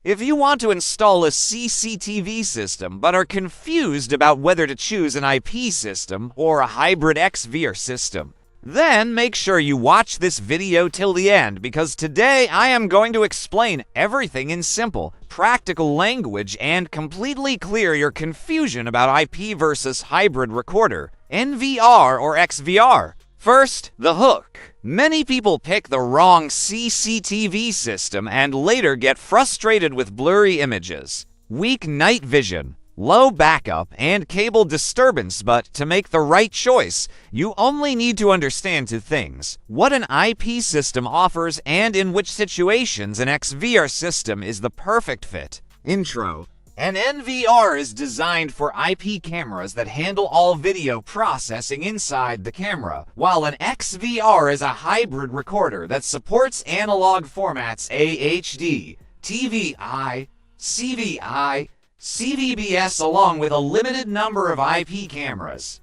If you want to install a CCTV system but are confused about whether to choose an IP system or a hybrid XVR system, then make sure you watch this video till the end, because today I am going to explain everything in simple, practical language and completely clear your confusion about IP versus hybrid recorder, NVR or XVR. First, the hook. Many people pick the wrong CCTV system and later get frustrated with blurry images, weak night vision, low backup, and cable disturbance. But to make the right choice, you only need to understand two things: what an IP system offers and in which situations an XVR system is the perfect fit. Intro. An NVR is designed for IP cameras that handle all video processing inside the camera, while an XVR is a hybrid recorder that supports analog formats HD, TVI, CVI, CVBS along with a limited number of IP cameras.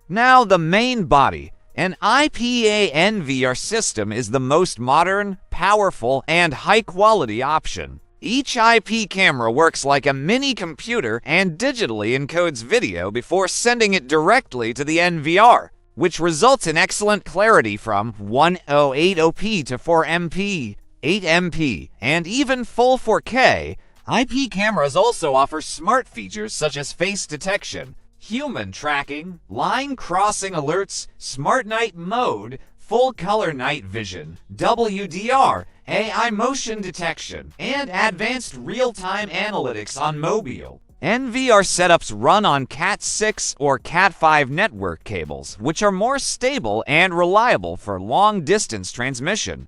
Now the main body. An IPA NVR system is the most modern, powerful, and high-quality option. Each IP camera works like a mini computer and digitally encodes video before sending it directly to the NVR, which results in excellent clarity from 1080p to 4MP, 8MP, and even full 4K. IP cameras also offer smart features such as face detection, human tracking, line crossing alerts, smart night mode, full color night vision, WDR, AI motion detection, and advanced real-time analytics on mobile. NVR setups run on Cat6 or Cat5 network cables, which are more stable and reliable for long-distance transmission.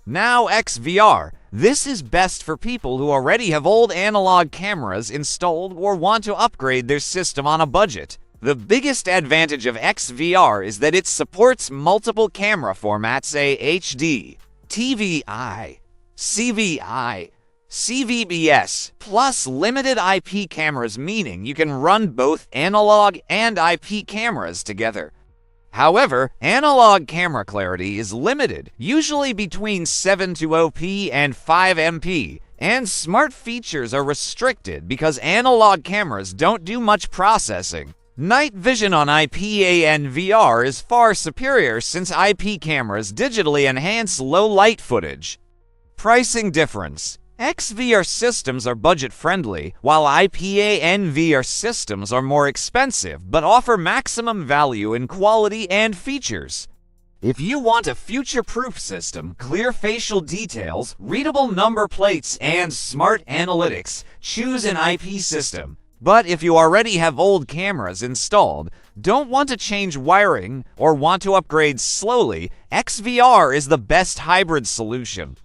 Now XVR. This is best for people who already have old analog cameras installed or want to upgrade their system on a budget. The biggest advantage of XVR is that it supports multiple camera formats: HD, TVI, CVI, CVBS, plus limited IP cameras, meaning you can run both analog and IP cameras together. However, analog camera clarity is limited, usually between 720p and 5MP, and smart features are restricted because analog cameras don't do much processing. Night vision on IPA NVR is far superior since IP cameras digitally enhance low light footage. Pricing difference. XVR systems are budget-friendly, while IPA NVR systems are more expensive but offer maximum value in quality and features. If you want a future-proof system, clear facial details, readable number plates, and smart analytics, choose an IP system. But if you already have old cameras installed, don't want to change wiring, or want to upgrade slowly, XVR is the best hybrid solution.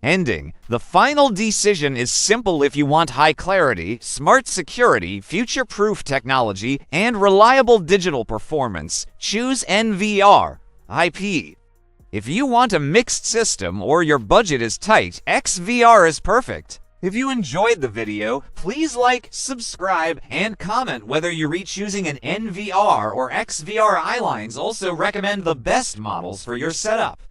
Ending. The final decision is simple. If you want high clarity, smart security, future-proof technology, and reliable digital performance, choose NVR IP. If you want a mixed system or your budget is tight, XVR is perfect. If you enjoyed the video, please like, subscribe, and comment whether you're choosing an NVR or XVR. Also recommend the best models for your setup.